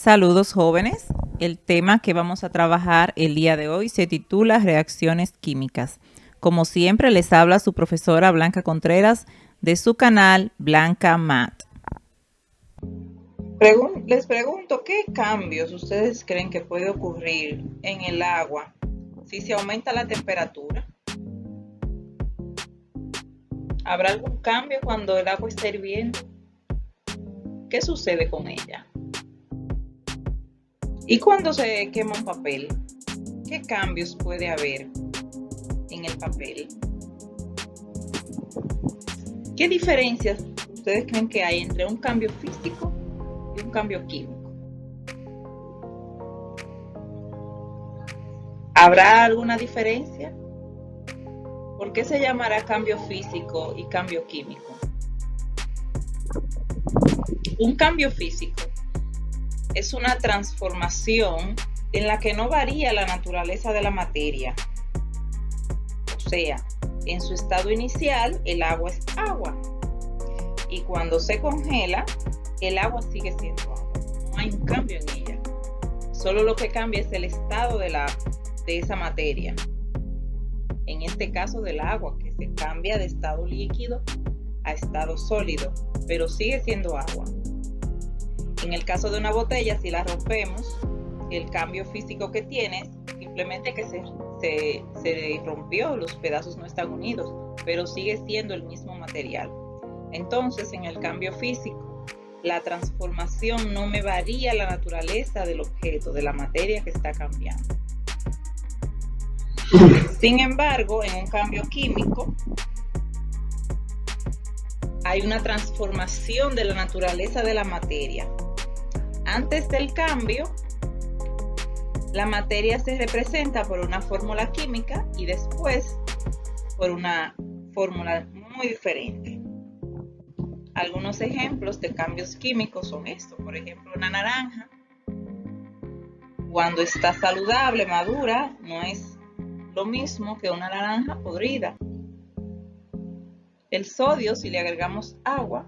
Saludos jóvenes, el tema que vamos a trabajar el día de hoy se titula Reacciones químicas. Como siempre les habla su profesora Blanca Contreras de su canal Blanca Math. Les pregunto, ¿qué cambios ustedes creen que puede ocurrir en el agua si se aumenta la temperatura? ¿Habrá algún cambio cuando el agua está hirviendo? ¿Qué sucede con ella? ¿Y cuando se quema un papel? ¿Qué cambios puede haber en el papel? ¿Qué diferencias ustedes creen que hay entre un cambio físico y un cambio químico? ¿Habrá alguna diferencia? ¿Por qué se llamará cambio físico y cambio químico? Un cambio físico es una transformación en la que no varía la naturaleza de la materia. O sea, en su estado inicial, el agua es agua. Y cuando se congela, el agua sigue siendo agua. No hay un cambio en ella. Solo lo que cambia es el estado de esa materia. En este caso del agua, que se cambia de estado líquido a estado sólido, pero sigue siendo agua. En el caso de una botella, si la rompemos, el cambio físico que tiene es simplemente que se rompió, los pedazos no están unidos, pero sigue siendo el mismo material. Entonces, en el cambio físico, la transformación no me varía la naturaleza del objeto, de la materia que está cambiando. Sin embargo, en un cambio químico, hay una transformación de la naturaleza de la materia. Antes del cambio, la materia se representa por una fórmula química y después por una fórmula muy diferente. Algunos ejemplos de cambios químicos son estos. Por ejemplo, una naranja, cuando está saludable, madura, no es lo mismo que una naranja podrida. El sodio, si le agregamos agua,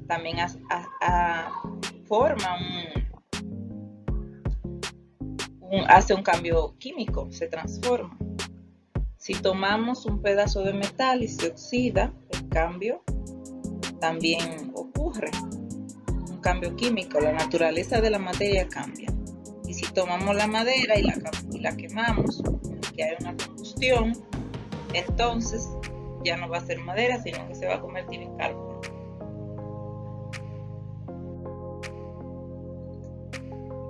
también hace un cambio químico, se transforma. Si tomamos un pedazo de metal y se oxida, el cambio también ocurre. Un cambio químico, la naturaleza de la materia cambia. Y si tomamos la madera y la quemamos, que hay una combustión, entonces ya no va a ser madera, sino que se va a convertir en carbono.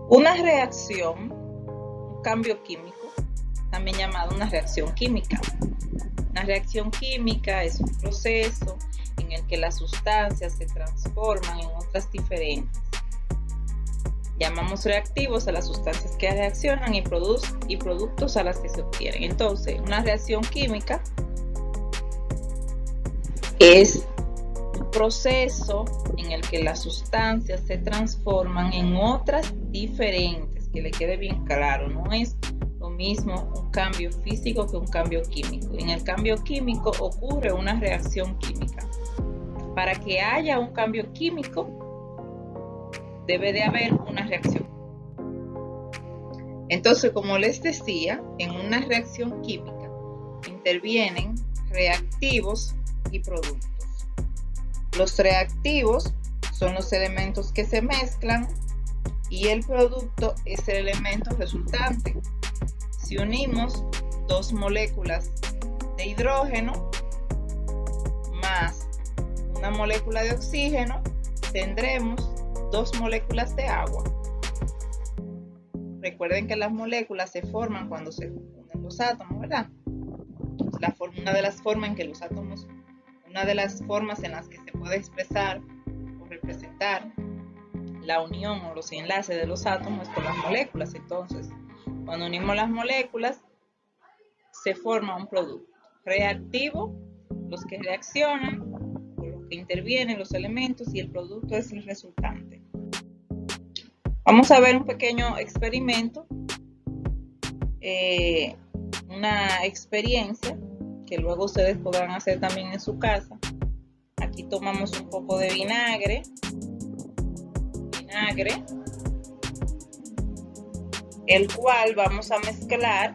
Una reacción, un cambio químico, también llamado una reacción química. Una reacción química es un proceso en el que las sustancias se transforman en otras diferentes. Llamamos reactivos a las sustancias que reaccionan y productos a las que se obtienen. Entonces, una reacción química es un proceso en el que las sustancias se transforman en otras diferentes, que le quede bien claro, no es lo mismo un cambio físico que un cambio químico. En el cambio químico ocurre una reacción química. Para que haya un cambio químico, debe de haber una reacción. Entonces, como les decía, en una reacción química intervienen reactivos y productos. Los reactivos son los elementos que se mezclan y el producto es el elemento resultante. Si unimos dos moléculas de hidrógeno más una molécula de oxígeno, tendremos dos moléculas de agua. Recuerden que las moléculas se forman cuando se unen los átomos, ¿verdad? Una de las formas en las que se puede expresar o representar la unión o los enlaces de los átomos es con las moléculas. Entonces, cuando unimos las moléculas, se forma un producto reactivo, los que reaccionan, o los que intervienen los elementos, y el producto es el resultante. Vamos a ver un pequeño experimento, una experiencia que luego ustedes podrán hacer también en su casa. Aquí tomamos un poco de vinagre, el cual vamos a mezclar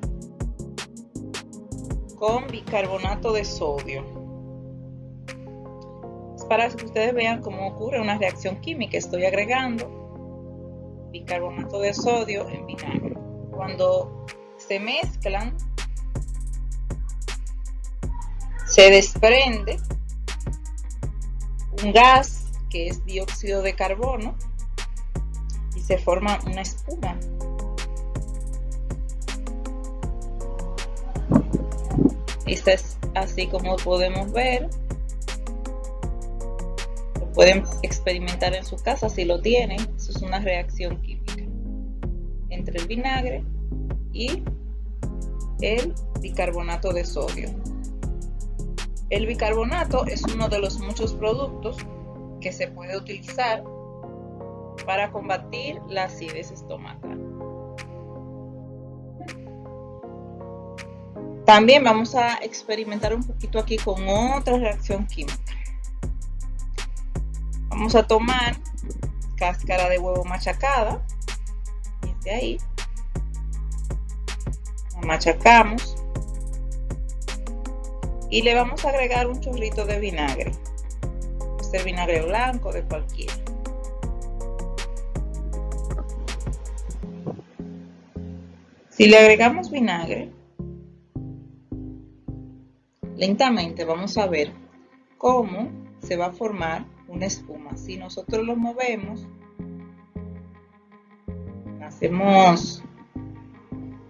con bicarbonato de sodio. Es para que ustedes vean cómo ocurre una reacción química. Estoy agregando bicarbonato de sodio en vinagre. Cuando se mezclan, se desprende un gas que es dióxido de carbono y se forma una espuma. Esta es así como podemos ver. Lo pueden experimentar en su casa si lo tienen. Eso es una reacción química entre el vinagre y el bicarbonato de sodio. El bicarbonato es uno de los muchos productos que se puede utilizar para combatir la acidez estomacal. También vamos a experimentar un poquito aquí con otra reacción química. Vamos a tomar cáscara de huevo machacada. Desde ahí la machacamos y le vamos a agregar un chorrito de vinagre. Puede ser vinagre blanco, de cualquiera. Si le agregamos vinagre, lentamente vamos a ver cómo se va a formar una espuma. Si nosotros lo movemos,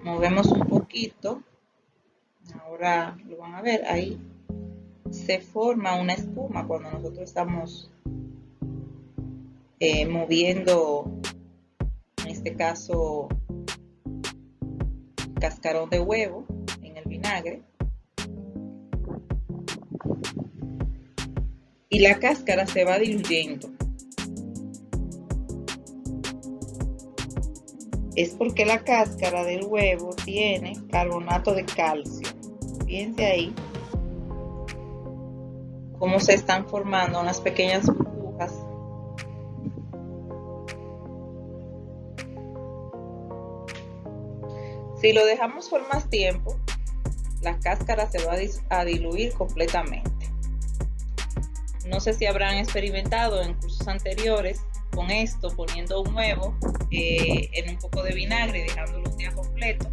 movemos un poquito, ahora lo van a ver, ahí se forma una espuma cuando nosotros estamos moviendo, en este caso, cascarón de huevo en el vinagre. Y la cáscara se va diluyendo. Es porque la cáscara del huevo tiene carbonato de calcio. Fíjense ahí cómo se están formando unas pequeñas burbujas. Si lo dejamos por más tiempo, la cáscara se va a diluir completamente. No sé si habrán experimentado en cursos anteriores con esto, poniendo un huevo en un poco de vinagre y dejándolo un día completo,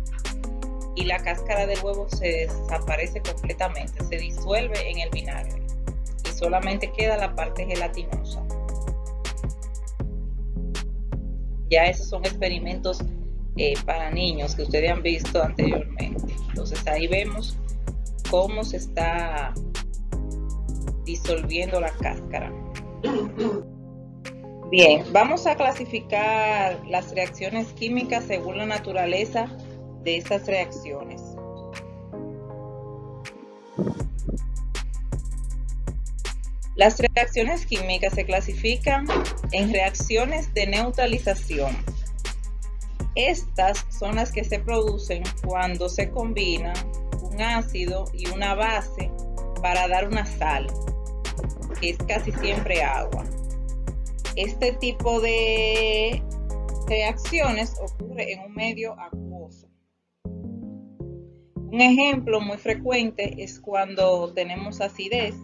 y la cáscara del huevo se desaparece completamente, se disuelve en el vinagre y solamente queda la parte gelatinosa. Ya esos son experimentos para niños que ustedes han visto anteriormente. Entonces ahí vemos cómo se está disolviendo la cáscara. Bien, vamos a clasificar las reacciones químicas según la naturaleza de esas reacciones. Las reacciones químicas se clasifican en reacciones de neutralización. Estas son las que se producen cuando se combina un ácido y una base para dar una sal, que es casi siempre agua. Este tipo de reacciones ocurre en un medio acuoso. Un ejemplo muy frecuente es cuando tenemos acidez.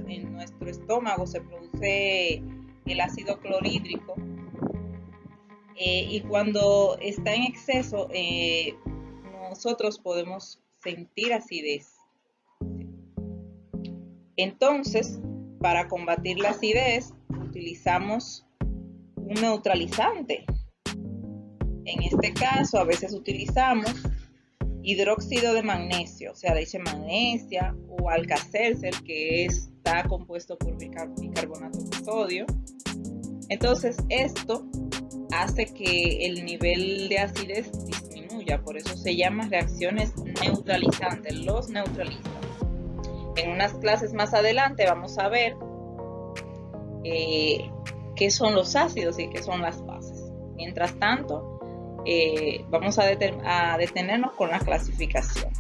En nuestro estómago se produce el ácido clorhídrico y cuando está en exceso nosotros podemos sentir acidez. Entonces, para combatir la acidez utilizamos un neutralizante. En este caso a veces utilizamos hidróxido de magnesio, o sea, leche magnesia, o Alka-Seltzer, que está compuesto por bicarbonato de sodio. Entonces esto hace que el nivel de acidez disminuya, por eso se llama reacciones neutralizantes, los neutralizan. En unas clases más adelante vamos a ver qué son los ácidos y qué son las bases. Mientras tanto, vamos a detenernos con la clasificación.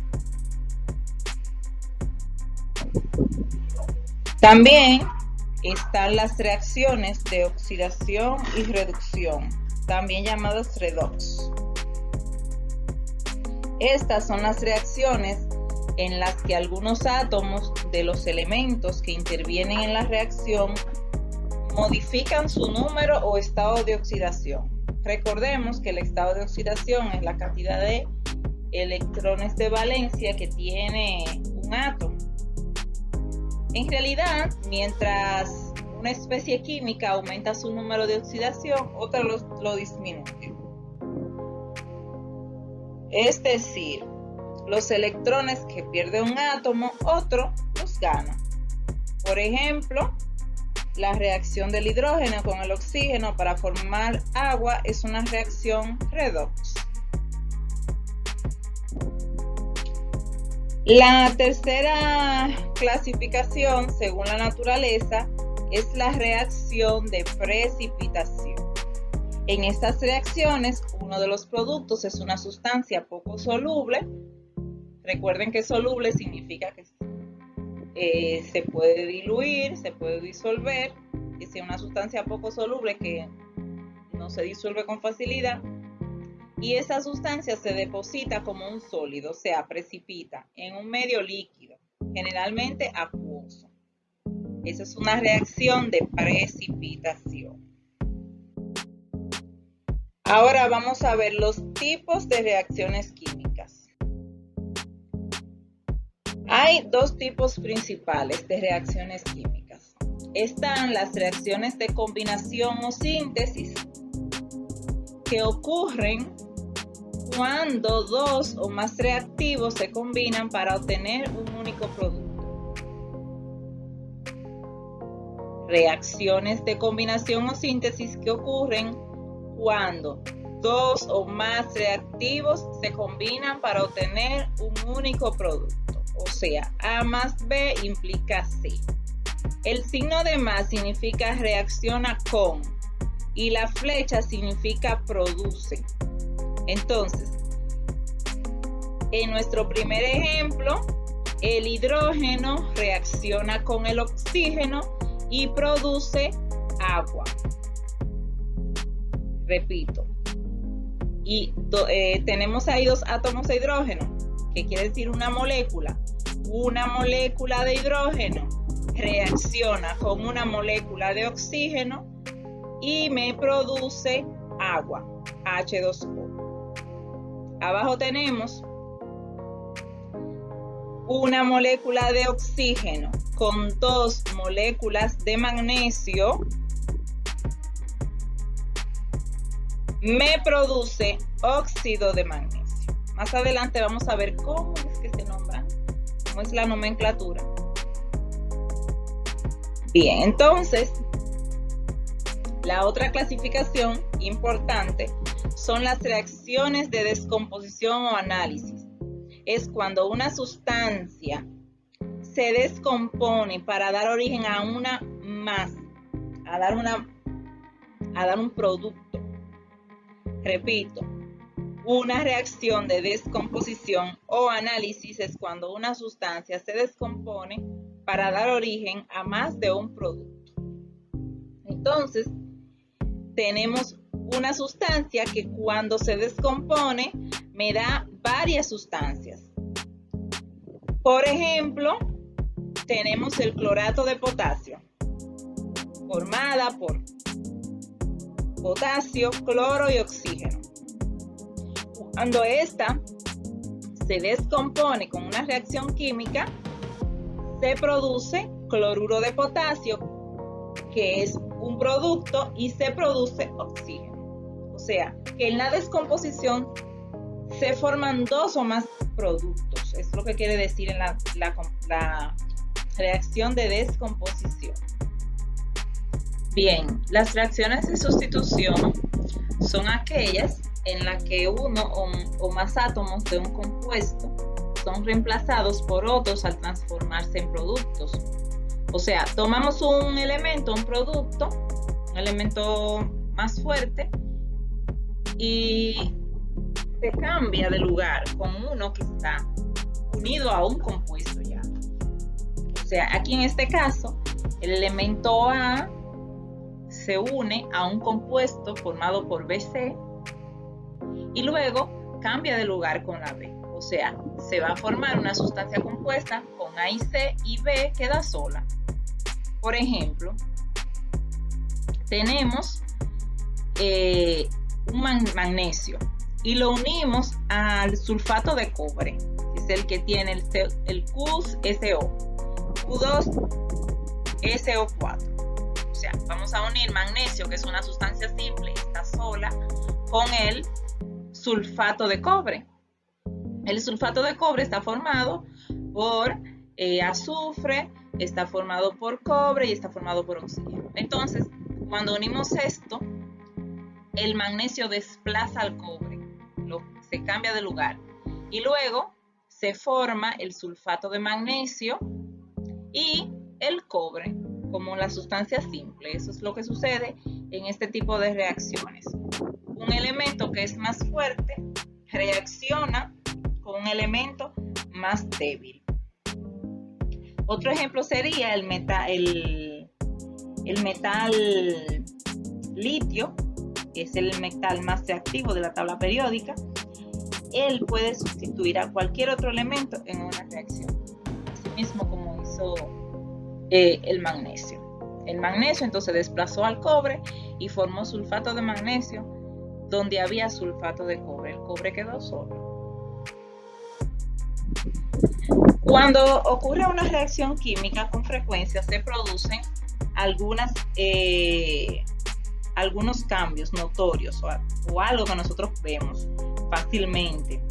También están las reacciones de oxidación y reducción, también llamadas redox. Estas son las reacciones en las que algunos átomos de los elementos que intervienen en la reacción modifican su número o estado de oxidación. Recordemos que el estado de oxidación es la cantidad de electrones de valencia que tiene un átomo. En realidad, mientras una especie química aumenta su número de oxidación, otra lo disminuye. Es decir, los electrones que pierde un átomo, otro los gana. Por ejemplo, la reacción del hidrógeno con el oxígeno para formar agua es una reacción redox. La tercera clasificación, según la naturaleza, es la reacción de precipitación. En estas reacciones, uno de los productos es una sustancia poco soluble. Recuerden que soluble significa que se puede diluir, se puede disolver. Y si es una sustancia poco soluble que no se disuelve con facilidad, y esa sustancia se deposita como un sólido, o sea, precipita en un medio líquido, generalmente acuoso. Esa es una reacción de precipitación. Ahora vamos a ver los tipos de reacciones químicas. Hay dos tipos principales de reacciones químicas. Están las reacciones de combinación o síntesis, que ocurren cuando dos o más reactivos se combinan para obtener un único producto. Reacciones de combinación o síntesis que ocurren cuando dos o más reactivos se combinan para obtener un único producto. O sea, A más B implica C. El signo de más significa reacciona con y la flecha significa produce. Entonces, en nuestro primer ejemplo, el hidrógeno reacciona con el oxígeno y produce agua. Repito, y tenemos ahí dos átomos de hidrógeno, que quiere decir una molécula. Una molécula de hidrógeno reacciona con una molécula de oxígeno y me produce agua, H2O. Abajo tenemos una molécula de oxígeno con dos moléculas de magnesio, me produce óxido de magnesio. Más adelante vamos a ver cómo es que se nombran, cómo es la nomenclatura. Bien, entonces, la otra clasificación importante son las reacciones de descomposición o análisis. Es cuando una sustancia se descompone para dar origen a una masa, a dar un producto. Repito, una reacción de descomposición o análisis es cuando una sustancia se descompone para dar origen a más de un producto. Entonces, tenemos una sustancia que cuando se descompone me da varias sustancias. Por ejemplo, tenemos el clorato de potasio, formada por potasio, cloro y oxígeno. Cuando esta se descompone con una reacción química, se produce cloruro de potasio, que es un producto, y se produce oxígeno. O sea, que en la descomposición se forman dos o más productos. Es lo que quiere decir en la reacción de descomposición. Bien, las reacciones de sustitución son aquellas en las que uno o más átomos de un compuesto son reemplazados por otros al transformarse en productos. O sea, tomamos un elemento, un producto, un elemento más fuerte, y se cambia de lugar con uno que está unido a un compuesto ya. O sea, aquí en este caso, el elemento A se une a un compuesto formado por BC y luego cambia de lugar con la B. O sea, se va a formar una sustancia compuesta con A y C y B queda sola. Por ejemplo, tenemos un magnesio y lo unimos al sulfato de cobre, que es el que tiene el QSO, Q2SO4. O sea, vamos a unir magnesio, que es una sustancia simple, está sola, con el sulfato de cobre. El sulfato de cobre está formado por azufre, está formado por cobre y está formado por oxígeno. Entonces, cuando unimos esto, el magnesio desplaza al cobre, se cambia de lugar y luego se forma el sulfato de magnesio y el cobre como la sustancia simple. Eso es lo que sucede en este tipo de reacciones. Un elemento que es más fuerte reacciona con un elemento más débil. Otro ejemplo sería el metal litio, que es el metal más reactivo de la tabla periódica. Él puede sustituir a cualquier otro elemento en una reacción, así mismo como hizo el magnesio. El magnesio entonces desplazó al cobre y formó sulfato de magnesio donde había sulfato de cobre. El cobre quedó solo. Cuando ocurre una reacción química, con frecuencia se producen algunos cambios notorios o algo que nosotros vemos fácilmente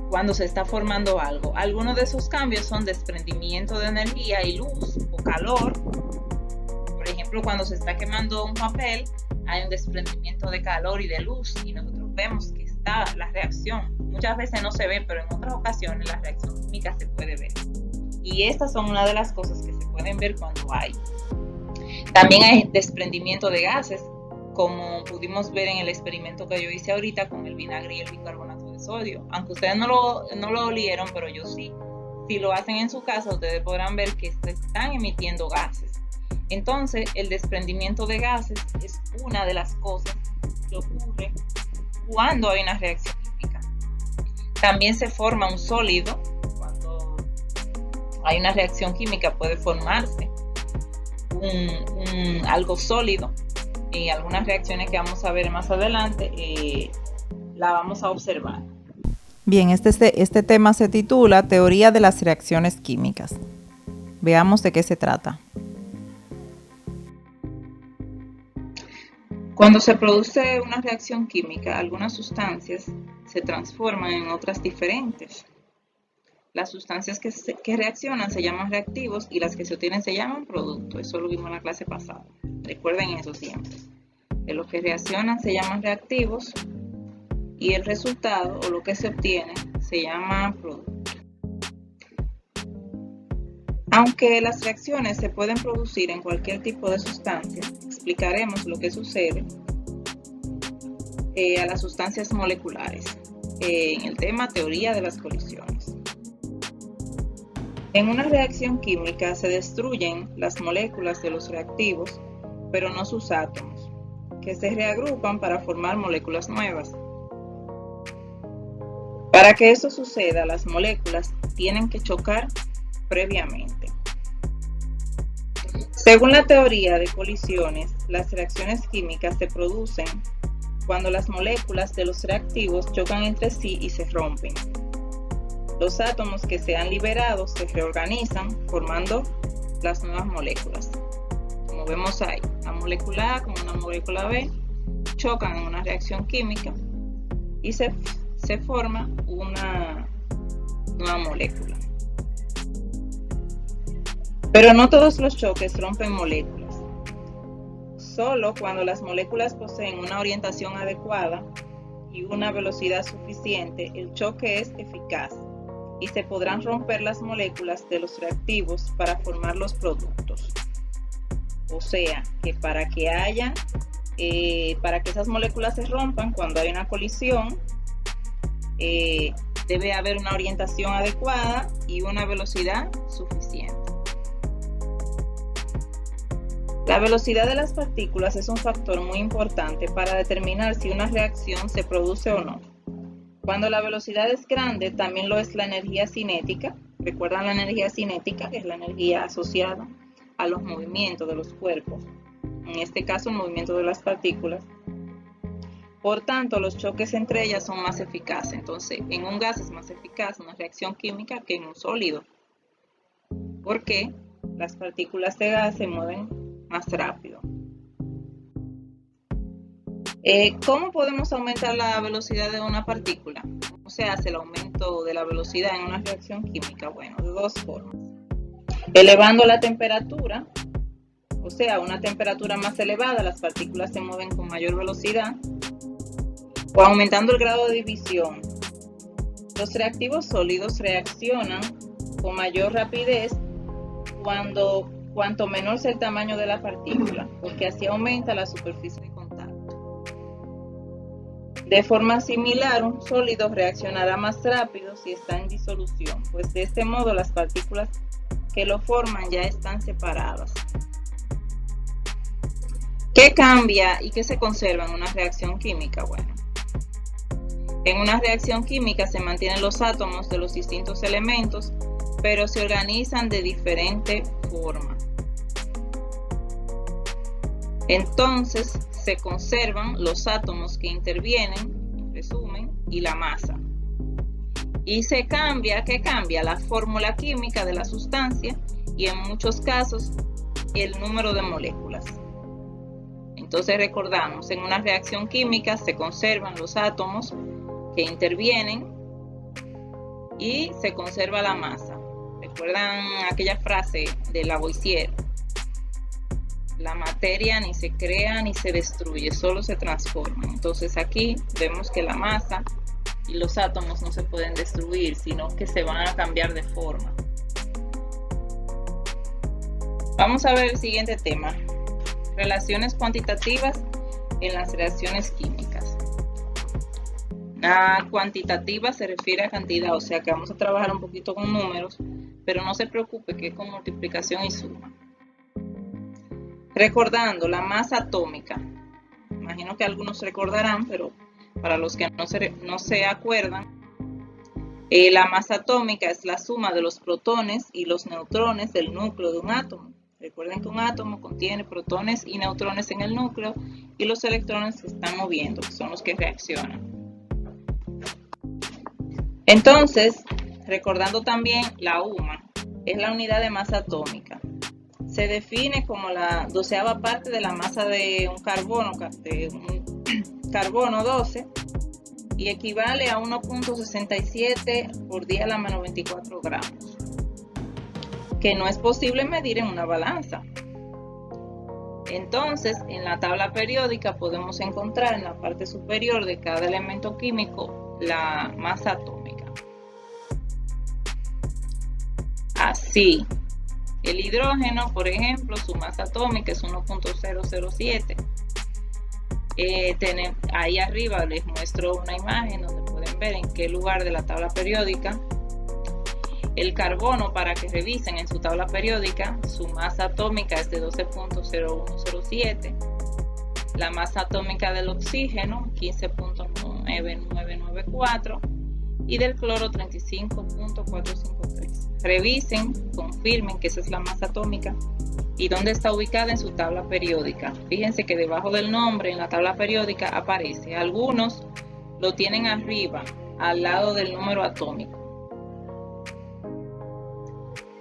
cuando se está formando algo. Algunos de esos cambios son desprendimiento de energía y luz o calor. Por ejemplo, cuando se está quemando un papel, hay un desprendimiento de calor y de luz y nosotros vemos que está la reacción. Muchas veces no se ve, pero en otras ocasiones la reacción química se puede ver. Y estas son una de las cosas que se pueden ver cuando hay. También hay desprendimiento de gases, como pudimos ver en el experimento que yo hice ahorita con el vinagre y el bicarbonato de sodio. Aunque ustedes no lo olieron, pero yo sí. Si lo hacen en su casa, ustedes podrán ver que se están emitiendo gases. Entonces, el desprendimiento de gases es una de las cosas que ocurre cuando hay una reacción química. También se forma un sólido. Cuando hay una reacción química puede formarse algo sólido. Y algunas reacciones que vamos a ver más adelante la vamos a observar. Bien, este tema se titula Teoría de las reacciones químicas. Veamos de qué se trata. Cuando se produce una reacción química, algunas sustancias se transforman en otras diferentes. Las sustancias que reaccionan se llaman reactivos y las que se obtienen se llaman productos. Eso lo vimos en la clase pasada. Recuerden eso siempre. Que los que reaccionan se llaman reactivos y el resultado o lo que se obtiene se llama producto. Aunque las reacciones se pueden producir en cualquier tipo de sustancia, explicaremos lo que sucede a las sustancias moleculares en el tema teoría de las colisiones. En una reacción química se destruyen las moléculas de los reactivos, pero no sus átomos, que se reagrupan para formar moléculas nuevas. Para que eso suceda, las moléculas tienen que chocar previamente. Según la teoría de colisiones, las reacciones químicas se producen cuando las moléculas de los reactivos chocan entre sí y se rompen. Los átomos que se han liberado se reorganizan formando las nuevas moléculas. Como vemos ahí, una molécula A con una molécula B chocan en una reacción química y se forma una nueva molécula. Pero no todos los choques rompen moléculas. Solo cuando las moléculas poseen una orientación adecuada y una velocidad suficiente, el choque es eficaz y se podrán romper las moléculas de los reactivos para formar los productos. O sea, que para que esas moléculas se rompan cuando hay una colisión, debe haber una orientación adecuada y una velocidad suficiente. La velocidad de las partículas es un factor muy importante para determinar si una reacción se produce o no. Cuando la velocidad es grande, también lo es la energía cinética. ¿Recuerdan la energía cinética, que es la energía asociada a los movimientos de los cuerpos? En este caso, el movimiento de las partículas. Por tanto, los choques entre ellas son más eficaces. Entonces, en un gas es más eficaz una reacción química que en un sólido, porque las partículas de gas se mueven más rápido. ¿Cómo podemos aumentar la velocidad de una partícula? ¿Cómo se hace el aumento de la velocidad en una reacción química? Bueno, de dos formas. Elevando la temperatura, o sea, a una temperatura más elevada, las partículas se mueven con mayor velocidad, o aumentando el grado de división. Los reactivos sólidos reaccionan con mayor rapidez cuanto menor sea el tamaño de la partícula, porque así aumenta la superficie de contacto. De forma similar, un sólido reaccionará más rápido si está en disolución, pues de este modo las partículas que lo forman ya están separadas. ¿Qué cambia y qué se conserva en una reacción química? Bueno, en una reacción química se mantienen los átomos de los distintos elementos, pero se organizan de diferente forma. Entonces, se conservan los átomos que intervienen, en resumen, y la masa. Y se cambia, ¿qué cambia? La fórmula química de la sustancia y en muchos casos el número de moléculas. Entonces recordamos, en una reacción química se conservan los átomos que intervienen y se conserva la masa. ¿Recuerdan aquella frase de Lavoisier? La materia ni se crea ni se destruye, solo se transforma. Entonces aquí vemos que la masa y los átomos no se pueden destruir, sino que se van a cambiar de forma. Vamos a ver el siguiente tema. Relaciones cuantitativas en las reacciones químicas. La cuantitativa se refiere a cantidad, o sea que vamos a trabajar un poquito con números, pero no se preocupe que es con multiplicación y suma. Recordando la masa atómica, imagino que algunos recordarán, pero para los que no se acuerdan, la masa atómica es la suma de los protones y los neutrones del núcleo de un átomo. Recuerden que un átomo contiene protones y neutrones en el núcleo y los electrones se están moviendo, que son los que reaccionan. Entonces, recordando también la UMA, es la unidad de masa atómica. Se define como la 12ª parte de la masa de un carbono 12 y equivale a 1.67 por 10 a la menos 24 gramos, que no es posible medir en una balanza. Entonces, en la tabla periódica podemos encontrar en la parte superior de cada elemento químico la masa atómica. Así, el hidrógeno, por ejemplo, su masa atómica es 1.007. Ahí arriba les muestro una imagen donde pueden ver en qué lugar de la tabla periódica. El carbono, para que revisen en su tabla periódica, su masa atómica es de 12.0107. La masa atómica del oxígeno, 15.9994. Y del cloro, 35.453. Revisen, confirmen que esa es la masa atómica y dónde está ubicada en su tabla periódica. Fíjense que debajo del nombre en la tabla periódica aparece. Algunos lo tienen arriba, al lado del número atómico.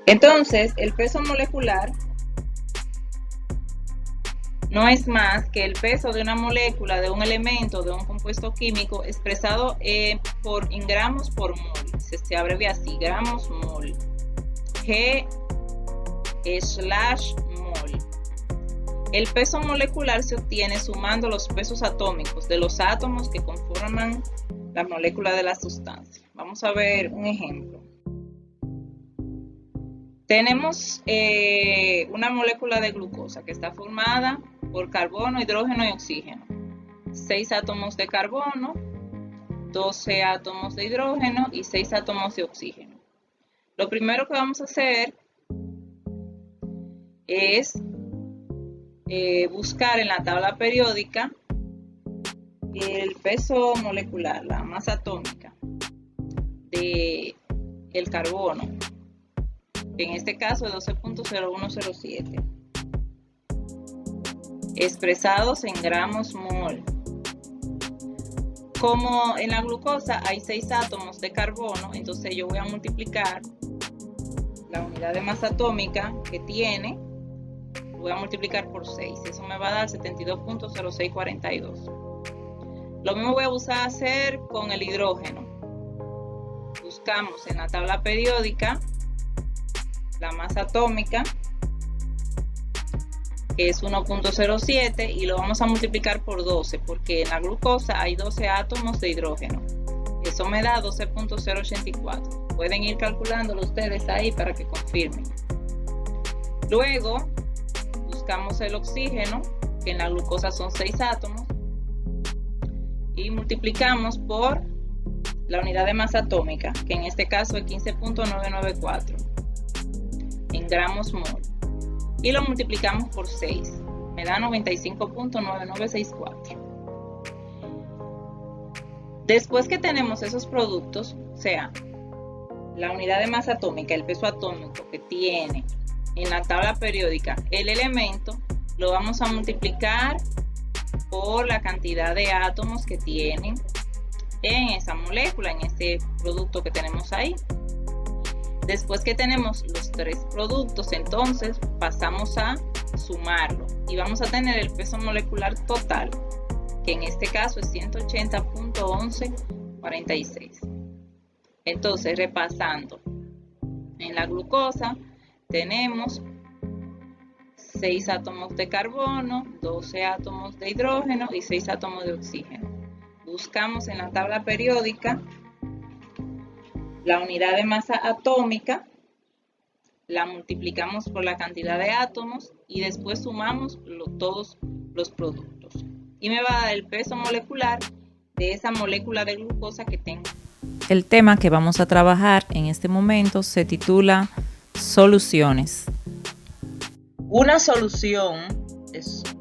Entonces, el peso molecular no es más que el peso de una molécula, de un elemento, de un compuesto químico expresado en gramos por mol. Se abrevia así, gramos mol. G/mol. El peso molecular se obtiene sumando los pesos atómicos de los átomos que conforman la molécula de la sustancia. Vamos a ver un ejemplo. Tenemos una molécula de glucosa que está formada por carbono, hidrógeno y oxígeno. 6 átomos de carbono, 12 átomos de hidrógeno y 6 átomos de oxígeno. Lo primero que vamos a hacer es buscar en la tabla periódica el peso molecular, la masa atómica de el carbono, en este caso es 12.0107, expresados en gramos mol. Como en la glucosa hay 6 átomos de carbono, entonces yo voy a multiplicar la unidad de masa atómica que tiene, voy a multiplicar por 6, eso me va a dar 72.0642. Lo mismo voy a hacer con el hidrógeno. Buscamos en la tabla periódica la masa atómica, que es 1.07, y lo vamos a multiplicar por 12, porque en la glucosa hay 12 átomos de hidrógeno. Eso me da 12.084. Pueden ir calculándolo ustedes ahí para que confirmen. Luego, buscamos el oxígeno, que en la glucosa son 6 átomos, y multiplicamos por la unidad de masa atómica, que en este caso es 15.994 en gramos mol, y lo multiplicamos por 6, me da 95.9964. Después que tenemos esos productos, o sea, la unidad de masa atómica, el peso atómico que tiene en la tabla periódica el elemento, lo vamos a multiplicar por la cantidad de átomos que tienen en esa molécula, en ese producto que tenemos ahí. Después que tenemos los 3 productos, entonces pasamos a sumarlo y vamos a tener el peso molecular total, que en este caso es 180.1146. Entonces, repasando, en la glucosa tenemos 6 átomos de carbono, 12 átomos de hidrógeno y 6 átomos de oxígeno. Buscamos en la tabla periódica la unidad de masa atómica, la multiplicamos por la cantidad de átomos y después sumamos todos los productos. Y me va a dar el peso molecular de esa molécula de glucosa que tengo. El tema que vamos a trabajar en este momento se titula soluciones. Una solución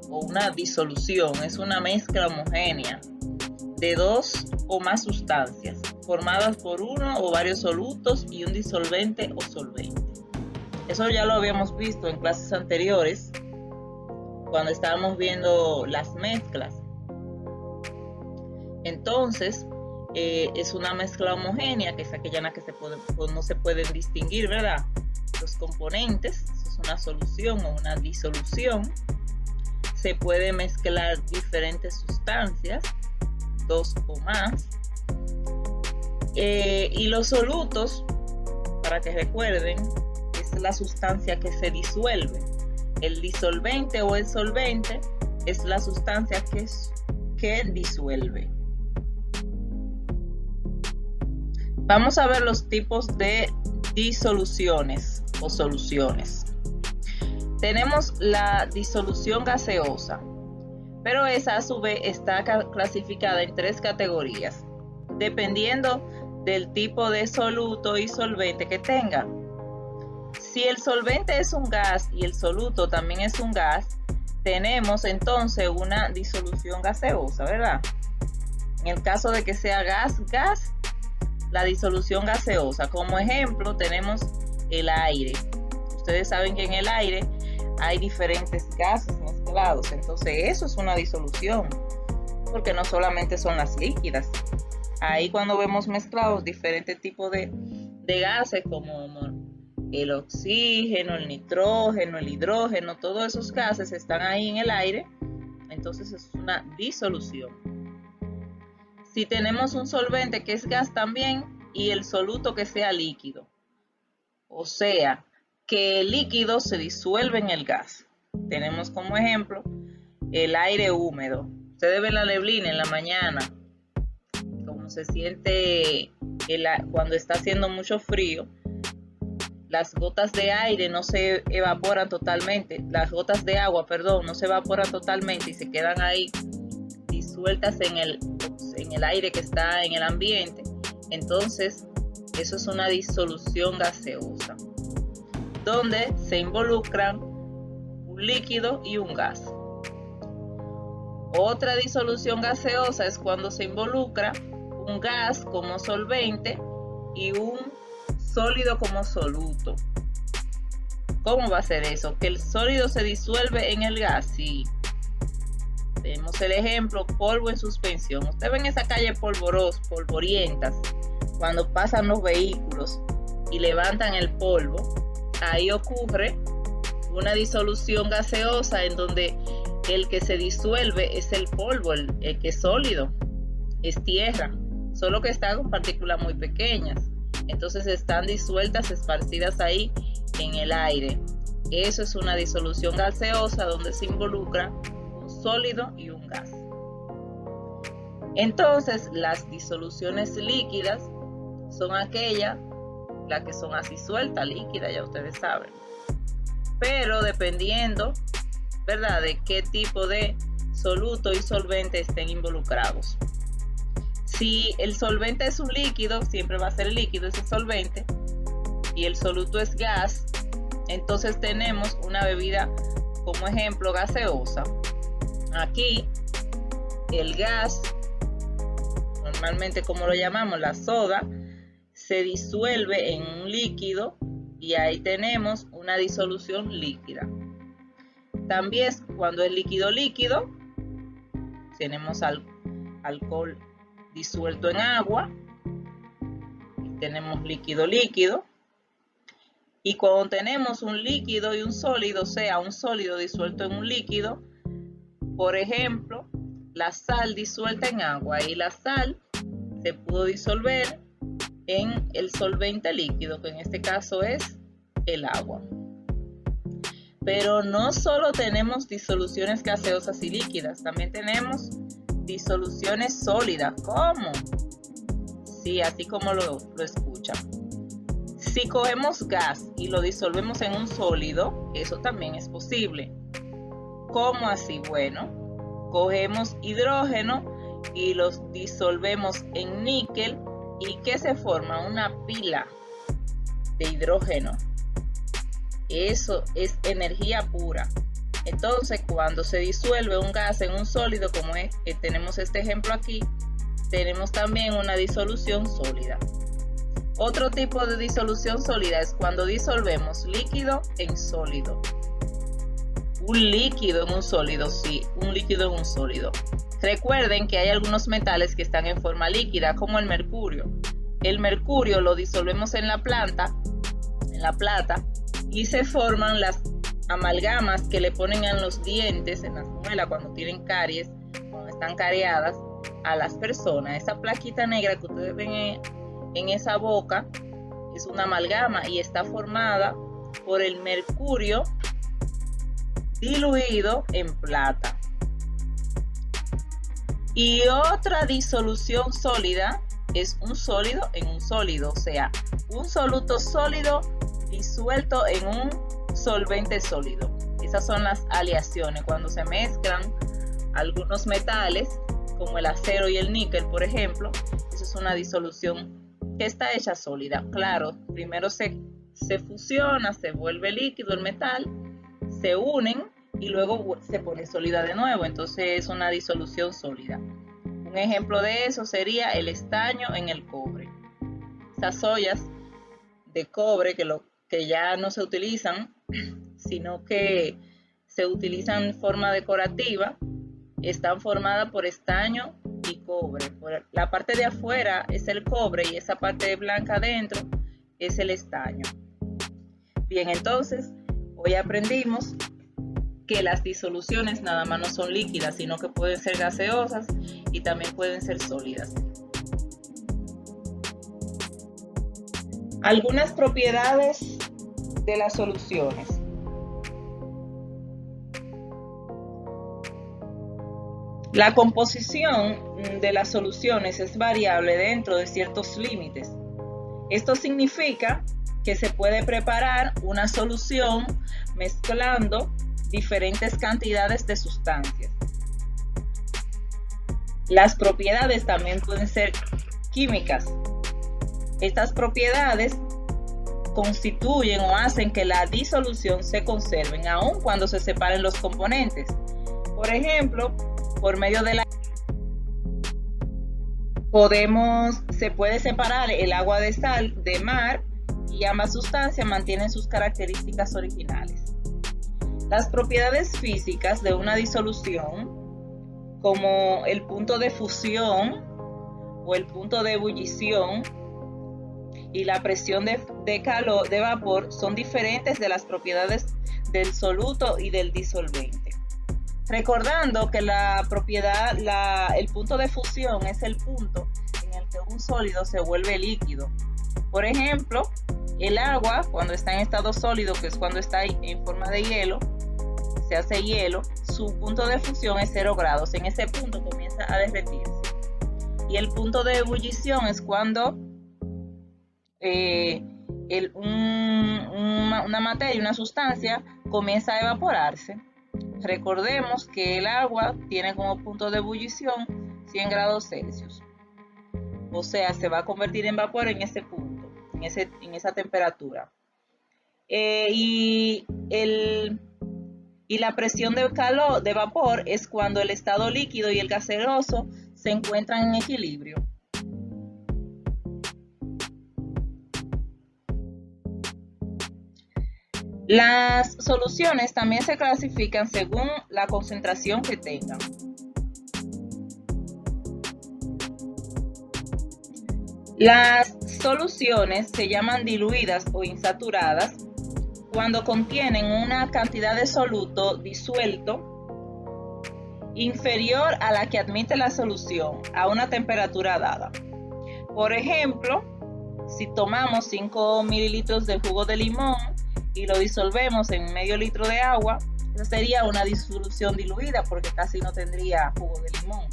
o una disolución es una mezcla homogénea de 2 o más sustancias formadas por uno o varios solutos y un disolvente o solvente. Eso ya lo habíamos visto en clases anteriores cuando estábamos viendo las mezclas. Entonces, es una mezcla homogénea, que es aquella en la que no se pueden distinguir, ¿verdad?, los componentes. Eso es una solución o una disolución. Se puede mezclar diferentes sustancias, 2 o más. Y los solutos, para que recuerden, es la sustancia que se disuelve. El disolvente o el solvente es la sustancia que disuelve. Vamos a ver los tipos de disoluciones o soluciones. Tenemos la disolución gaseosa, pero esa a su vez está clasificada en 3 categorías, dependiendo del tipo de soluto y solvente que tenga. Si el solvente es un gas y el soluto también es un gas, tenemos entonces una disolución gaseosa, ¿verdad? En el caso de que sea gas, la disolución gaseosa. Como ejemplo tenemos el aire. Ustedes saben que en el aire hay diferentes gases mezclados, entonces eso es una disolución, porque no solamente son las líquidas. Ahí cuando vemos mezclados diferentes tipos de gases como el oxígeno, el nitrógeno, el hidrógeno, todos esos gases están ahí en el aire, entonces es una disolución. Si tenemos un solvente que es gas también y el soluto que sea líquido, o sea, que el líquido se disuelve en el gas. Tenemos como ejemplo el aire húmedo. Ustedes ven la neblina en la mañana, como se siente cuando está haciendo mucho frío. Las gotas de aire no se evaporan totalmente, las gotas de agua, perdón, no se evaporan totalmente y se quedan ahí disueltas en el aire que está en el ambiente. Entonces, eso es una disolución gaseosa, donde se involucran un líquido y un gas. Otra disolución gaseosa es cuando se involucra un gas como solvente y un sólido como soluto. ¿Cómo va a ser eso? ¿Que el sólido se disuelve en el gas? Sí. Tenemos el ejemplo, polvo en suspensión. Usted ve en esa calle polvorientas, cuando pasan los vehículos y levantan el polvo, ahí ocurre una disolución gaseosa en donde el que se disuelve es el polvo, el que es sólido, es tierra, solo que está con partículas muy pequeñas. Entonces están disueltas, esparcidas ahí en el aire. Eso es una disolución gaseosa donde se involucra un sólido y un gas. Entonces, las disoluciones líquidas son aquellas, las que son así sueltas, líquidas, ya ustedes saben. Pero dependiendo, ¿verdad?, de qué tipo de soluto y solvente estén involucrados. Si el solvente es un líquido, siempre va a ser líquido ese solvente, y el soluto es gas, entonces tenemos una bebida como ejemplo gaseosa. Aquí el gas, normalmente como lo llamamos la soda, se disuelve en un líquido y ahí tenemos una disolución líquida. También cuando es líquido líquido, tenemos alcohol disuelto en agua, y tenemos líquido líquido. Y cuando tenemos un líquido y un sólido, o sea, un sólido disuelto en un líquido, por ejemplo, la sal disuelta en agua, y la sal se pudo disolver en el solvente líquido, que en este caso es el agua. Pero no solo tenemos disoluciones gaseosas y líquidas, también tenemos disoluciones sólidas. ¿Cómo? Sí, así como lo escuchan. Si cogemos gas y lo disolvemos en un sólido, eso también es posible. ¿Cómo así? Bueno, cogemos hidrógeno y los disolvemos en níquel, y ¿qué se forma? Una pila de hidrógeno. Eso es energía pura. Entonces, cuando se disuelve un gas en un sólido, como es que tenemos este ejemplo aquí, tenemos también una disolución sólida. Otro tipo de disolución sólida es cuando disolvemos líquido en sólido. Un líquido en un sólido, sí, un líquido en un sólido. Recuerden que hay algunos metales que están en forma líquida, como el mercurio. El mercurio lo disolvemos en la plata, y se forman las amalgamas que le ponen en los dientes, en las muelas, cuando tienen caries, cuando están cariadas a las personas. Esa plaquita negra que ustedes ven en esa boca es una amalgama y está formada por el mercurio diluido en plata. Y otra disolución sólida es un sólido en un sólido, o sea, un soluto sólido disuelto en un solvente sólido. Esas son las aleaciones, cuando se mezclan algunos metales como el acero y el níquel, por ejemplo. Eso es una disolución que está hecha sólida. Claro, primero se fusiona, se vuelve líquido el metal, se unen y luego se pone sólida de nuevo. Entonces es una disolución sólida. Un ejemplo de eso sería el estaño en el cobre. Esas ollas de cobre que ya no se utilizan, sino que se utilizan en forma decorativa, están formadas por estaño y cobre. Por la parte de afuera es el cobre y esa parte blanca adentro es el estaño. Bien, entonces hoy aprendimos que las disoluciones nada más no son líquidas, sino que pueden ser gaseosas y también pueden ser sólidas. Algunas propiedades de las soluciones. La composición de las soluciones es variable dentro de ciertos límites. Esto significa que se puede preparar una solución mezclando diferentes cantidades de sustancias. Las propiedades también pueden ser químicas. Estas propiedades constituyen o hacen que la disolución se conserven aun cuando se separen los componentes. Por ejemplo, por medio de la se puede separar el agua de sal de mar y ambas sustancias mantienen sus características originales. Las propiedades físicas de una disolución, como el punto de fusión o el punto de ebullición y la presión de calor de vapor, son diferentes de las propiedades del soluto y del disolvente. Recordando que el punto de fusión es el punto en el que un sólido se vuelve líquido. Por ejemplo, el agua, cuando está en estado sólido, que es cuando está en forma de hielo, se hace hielo, su punto de fusión es 0 grados. En ese punto comienza a derretirse. Y el punto de ebullición es cuando una materia, una sustancia, comienza a evaporarse. Recordemos que el agua tiene como punto de ebullición 100 grados Celsius. O sea, se va a convertir en vapor en ese punto, en esa temperatura. Y la presión de calor de vapor es cuando el estado líquido y el gaseoso se encuentran en equilibrio. Las soluciones también se clasifican según la concentración que tengan. Las soluciones se llaman diluidas o insaturadas cuando contienen una cantidad de soluto disuelto inferior a la que admite la solución a una temperatura dada. Por ejemplo, si tomamos 5 mililitros de jugo de limón y lo disolvemos en medio litro de agua, esa sería una disolución diluida porque casi no tendría jugo de limón.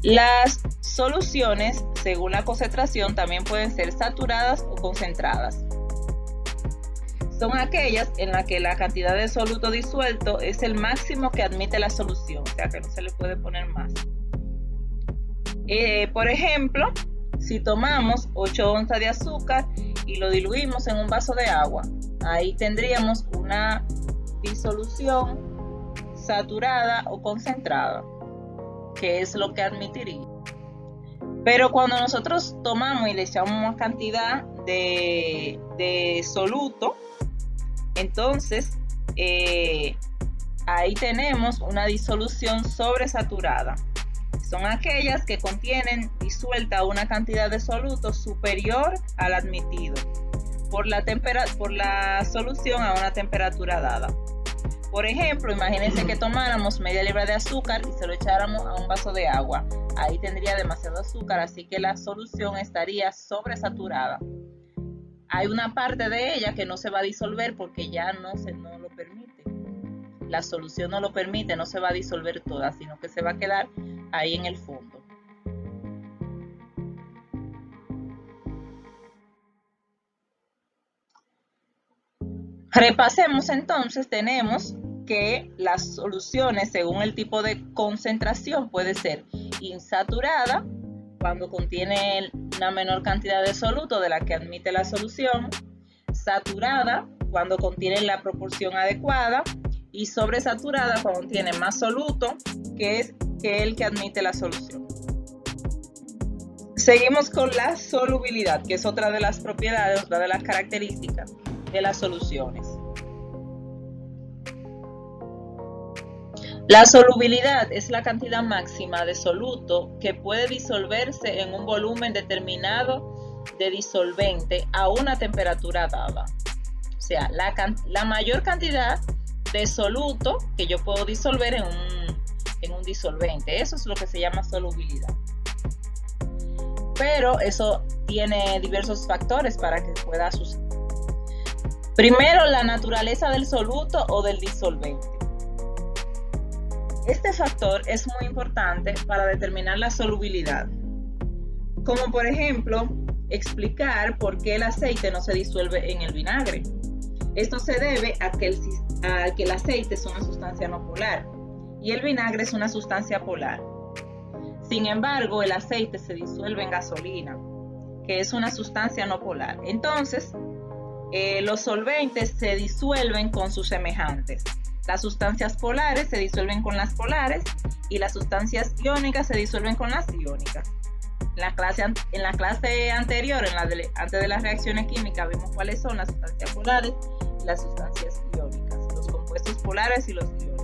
Las soluciones, según la concentración, también pueden ser saturadas o concentradas. Son aquellas en las que la cantidad de soluto disuelto es el máximo que admite la solución, o sea que no se le puede poner más. Por ejemplo, si tomamos 8 onzas de azúcar y lo diluimos en un vaso de agua, ahí tendríamos una disolución saturada o concentrada, que es lo que admitiría. Pero cuando nosotros tomamos y le echamos más cantidad de soluto, entonces ahí tenemos una disolución sobresaturada. Son aquellas que contienen disuelta una cantidad de soluto superior al admitido por la solución a una temperatura dada. Por ejemplo, imagínense que tomáramos media libra de azúcar y se lo echáramos a un vaso de agua. Ahí tendría demasiado azúcar, así que la solución estaría sobresaturada. Hay una parte de ella que no se va a disolver porque ya no lo permite. La solución no lo permite, no se va a disolver toda, sino que se va a quedar ahí en el fondo. Repasemos entonces, tenemos que las soluciones según el tipo de concentración puede ser insaturada, cuando contiene una menor cantidad de soluto de la que admite la solución, saturada, cuando contiene la proporción adecuada, y sobresaturada, cuando contiene más soluto que el que admite la solución. Seguimos con la solubilidad, que es otra de las propiedades, otra de las características de las soluciones. La solubilidad es la cantidad máxima de soluto que puede disolverse en un volumen determinado de disolvente a una temperatura dada. O sea, la mayor cantidad de soluto que yo puedo disolver en un disolvente. Eso es lo que se llama solubilidad. Pero eso tiene diversos factores para que pueda suceder. Primero, la naturaleza del soluto o del disolvente. Este factor es muy importante para determinar la solubilidad. Como por ejemplo, explicar por qué el aceite no se disuelve en el vinagre. Esto se debe a que el aceite es una sustancia no polar y el vinagre es una sustancia polar. Sin embargo, el aceite se disuelve en gasolina, que es una sustancia no polar. Entonces, los solventes se disuelven con sus semejantes. Las sustancias polares se disuelven con las polares y las sustancias iónicas se disuelven con las iónicas. En la clase anterior, antes de las reacciones químicas, vimos cuáles son las sustancias polares y las sustancias iónicas, los compuestos polares y los iónicos.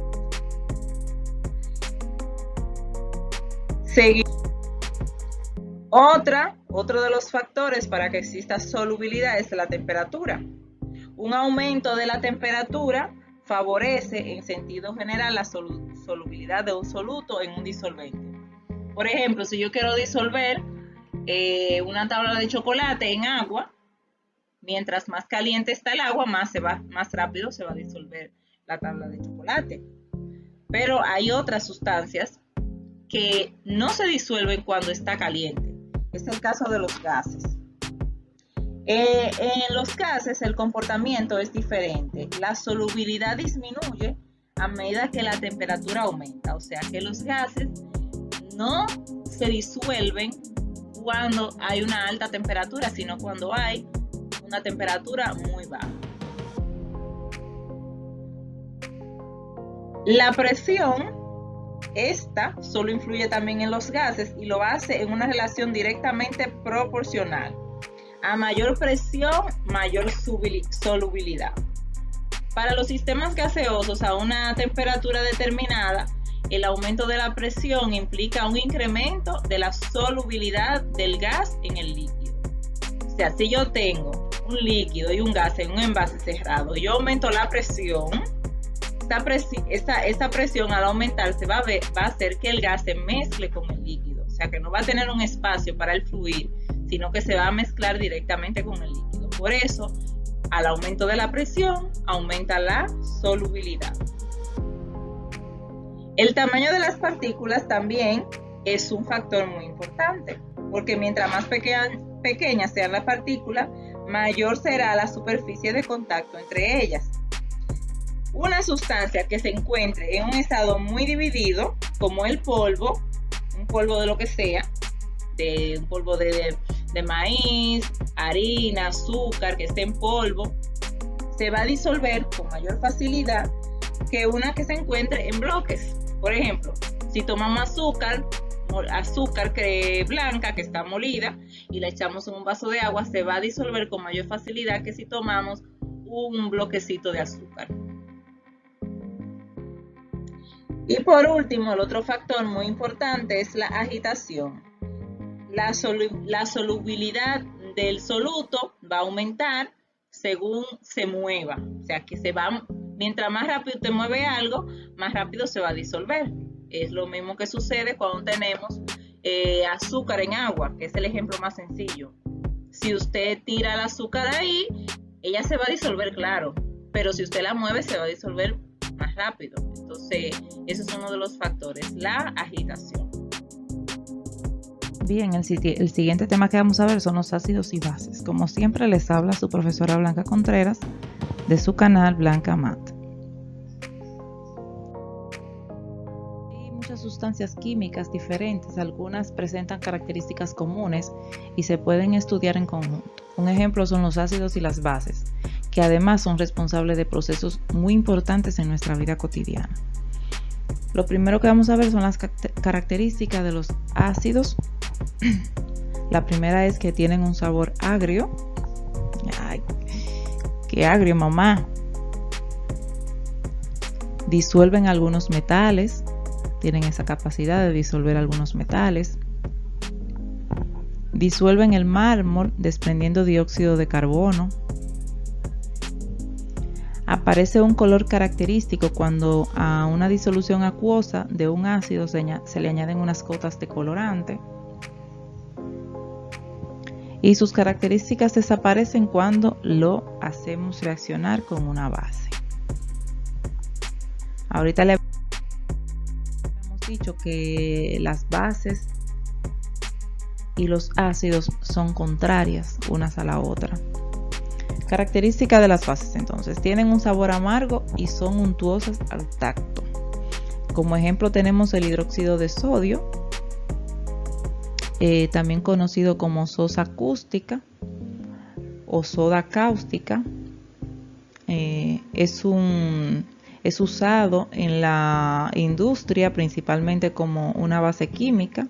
Otro de los factores para que exista solubilidad es la temperatura. Un aumento de la temperatura favorece en sentido general la solubilidad de un soluto en un disolvente. Por ejemplo, si yo quiero disolver una tabla de chocolate en agua, mientras más caliente está el agua, más rápido se va a disolver la tabla de chocolate. Pero hay otras sustancias que no se disuelven cuando está caliente. Es el caso de los gases. En los gases el comportamiento es diferente. La solubilidad disminuye a medida que la temperatura aumenta. O sea que los gases no se disuelven cuando hay una alta temperatura, sino cuando hay una temperatura muy baja. La presión, esta solo influye también en los gases y lo hace en una relación directamente proporcional. A mayor presión, mayor solubilidad. Para los sistemas gaseosos a una temperatura determinada, el aumento de la presión implica un incremento de la solubilidad del gas en el líquido. O sea, si yo tengo un líquido y un gas en un envase cerrado, yo aumento la presión, esta presión al aumentarse va a hacer que el gas se mezcle con el líquido. O sea, que no va a tener un espacio para el fluir, sino que se va a mezclar directamente con el líquido. Por eso, al aumento de la presión, aumenta la solubilidad. El tamaño de las partículas también es un factor muy importante, porque mientras más pequeñas sean las partículas, mayor será la superficie de contacto entre ellas. Una sustancia que se encuentre en un estado muy dividido, como el polvo, un polvo de lo que sea, un polvo de maíz, harina, azúcar, que esté en polvo, se va a disolver con mayor facilidad que una que se encuentre en bloques. Por ejemplo, si tomamos azúcar blanca que está molida y la echamos en un vaso de agua, se va a disolver con mayor facilidad que si tomamos un bloquecito de azúcar. Y por último, el otro factor muy importante es la agitación. La solubilidad del soluto va a aumentar según se mueva. O sea, que mientras más rápido te mueve algo, más rápido se va a disolver. Es lo mismo que sucede cuando tenemos azúcar en agua, que es el ejemplo más sencillo. Si usted tira el azúcar ahí, ella se va a disolver, claro, pero si usted la mueve, se va a disolver más rápido. Entonces, ese es uno de los factores, la agitación. Bien, el siguiente tema que vamos a ver son los ácidos y bases. Como siempre, les habla su profesora Blanca Contreras de su canal Blanca Mat. Hay muchas sustancias químicas diferentes, algunas presentan características comunes y se pueden estudiar en conjunto. Un ejemplo son los ácidos y las bases, que además son responsables de procesos muy importantes en nuestra vida cotidiana. Lo primero que vamos a ver son las características de los ácidos. La primera es que tienen un sabor agrio. Ay, qué agrio, mamá. Disuelven algunos metales. Tienen esa capacidad de disolver algunos metales. Disuelven el mármol desprendiendo dióxido de carbono. Aparece un color característico cuando a una disolución acuosa de un ácido se le añaden unas gotas de colorante. Y sus características desaparecen cuando lo hacemos reaccionar con una base. Ahorita le hemos dicho que las bases y los ácidos son contrarias unas a la otra. Características de las bases, entonces, tienen un sabor amargo y son untuosas al tacto. Como ejemplo tenemos el hidróxido de sodio, también conocido como sosa acústica o soda cáustica. Es un Es usado en la industria principalmente como una base química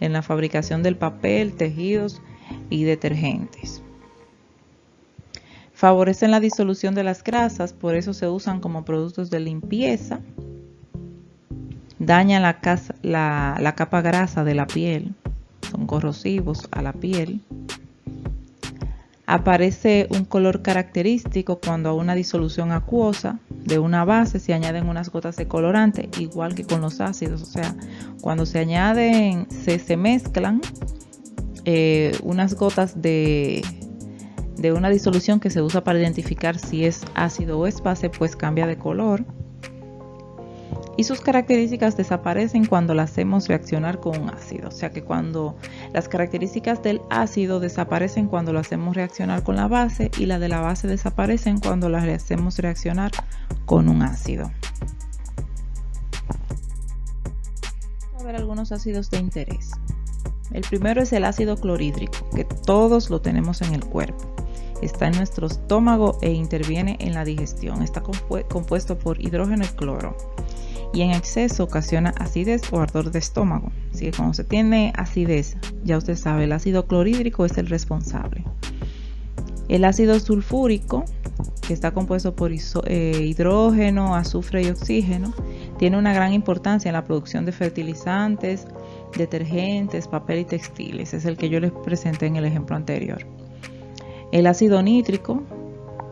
en la fabricación del papel, tejidos y detergentes. Favorecen la disolución de las grasas, por eso se usan como productos de limpieza. Dañan la capa grasa de la piel, son corrosivos a la piel. Aparece un color característico cuando a una disolución acuosa de una base se añaden unas gotas de colorante, igual que con los ácidos. O sea, cuando se añaden, se mezclan unas gotas de una disolución que se usa para identificar si es ácido o es base, pues cambia de color. Y sus características desaparecen cuando la hacemos reaccionar con un ácido. O sea que cuando las características del ácido desaparecen cuando lo hacemos reaccionar con la base, y las de la base desaparecen cuando las hacemos reaccionar con un ácido. Vamos a ver algunos ácidos de interés. El primero es el ácido clorhídrico, que todos lo tenemos en el cuerpo. Está en nuestro estómago e interviene en la digestión. Está compuesto por hidrógeno y cloro. Y en exceso ocasiona acidez o ardor de estómago. Así que cuando se tiene acidez, ya usted sabe, el ácido clorhídrico es el responsable. El ácido sulfúrico, que está compuesto por hidrógeno, azufre y oxígeno, tiene una gran importancia en la producción de fertilizantes, detergentes, papel y textiles. Es el que yo les presenté en el ejemplo anterior. El ácido nítrico,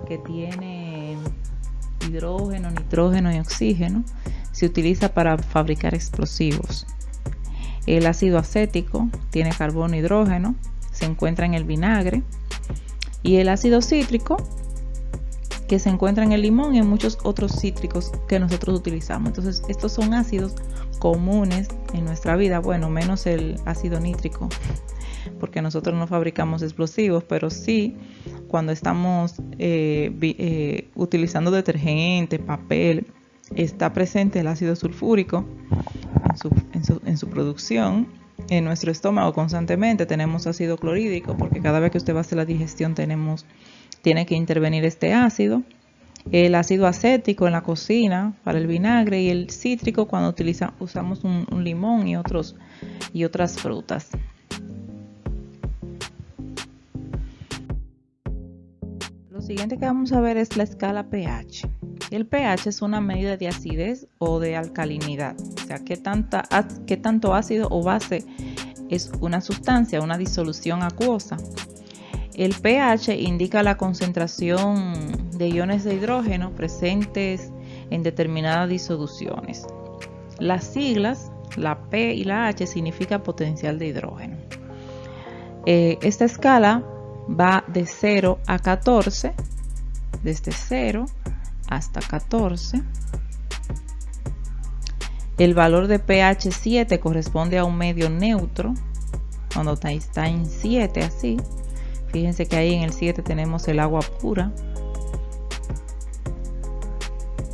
que tiene hidrógeno, nitrógeno y oxígeno, se utiliza para fabricar explosivos. El ácido acético tiene carbono e hidrógeno, se encuentra en el vinagre. Y el ácido cítrico, que se encuentra en el limón y en muchos otros cítricos que nosotros utilizamos. Entonces, estos son ácidos comunes en nuestra vida, bueno, menos el ácido nítrico, porque nosotros no fabricamos explosivos, pero sí cuando estamos utilizando detergente, papel, está presente el ácido sulfúrico en su producción. En nuestro estómago constantemente tenemos ácido clorhídrico, porque cada vez que usted va a hacer la digestión tiene que intervenir este ácido. El ácido acético en la cocina para el vinagre, y el cítrico cuando usamos un limón y otras frutas. Lo siguiente que vamos a ver es la escala pH. El pH es una medida de acidez o de alcalinidad, o sea, qué tanto ácido o base es una sustancia, una disolución acuosa. El pH indica la concentración de iones de hidrógeno presentes en determinadas disoluciones. Las siglas, la P y la H, significa potencial de hidrógeno. Esta escala va de 0 a 14, desde 0 hasta 14. El valor de pH 7 corresponde a un medio neutro, cuando está en 7 así. Fíjense que ahí en el 7 tenemos el agua pura.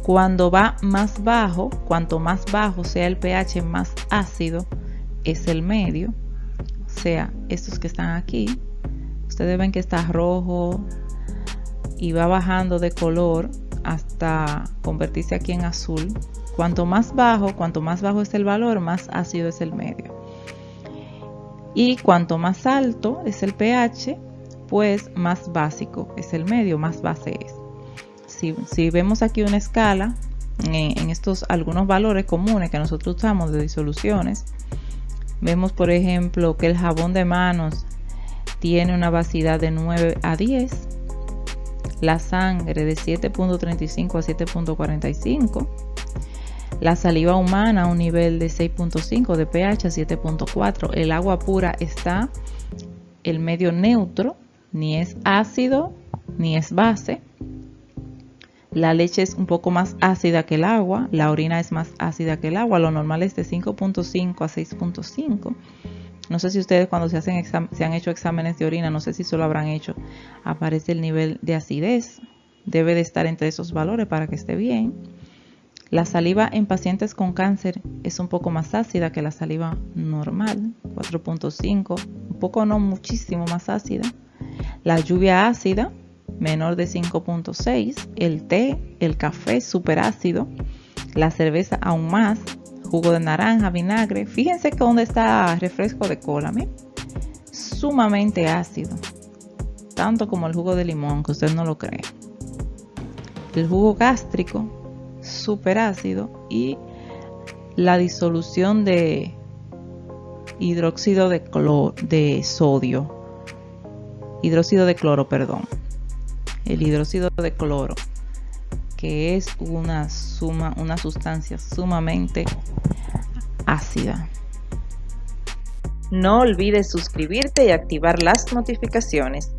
Cuando va más bajo, cuanto más bajo sea el pH, más ácido es el medio. O sea, estos que están aquí, ustedes ven que está rojo y va bajando de color hasta convertirse aquí en azul. Cuanto más bajo es el valor, más ácido es el medio. Y cuanto más alto es el pH, pues más básico es el medio, más base es. Si vemos aquí una escala en estos algunos valores comunes que nosotros usamos de disoluciones, vemos por ejemplo que el jabón de manos tiene una basidad de 9 a 10, la sangre de 7.35 a 7.45, la saliva humana a un nivel de 6.5 de pH a 7.4, el agua pura está el medio neutro, ni es ácido ni es base. La leche es un poco más ácida que el agua, la orina es más ácida que el agua, lo normal es de 5.5 a 6.5. No sé si ustedes cuando se han hecho exámenes de orina, no sé si solo habrán hecho, aparece el nivel de acidez, debe de estar entre esos valores para que esté bien. La saliva en pacientes con cáncer es un poco más ácida que la saliva normal, 4.5, un poco no muchísimo más ácida. La lluvia ácida menor de 5.6, el té, el café súper ácido, la cerveza aún más, jugo de naranja, vinagre. Fíjense que donde está refresco de cola, ¿me? Sumamente ácido, tanto como el jugo de limón, que usted no lo cree. El jugo gástrico, súper ácido, y la disolución de hidróxido de cloro, el hidróxido de cloro, que es una sustancia sumamente ácida. No olvides suscribirte y activar las notificaciones.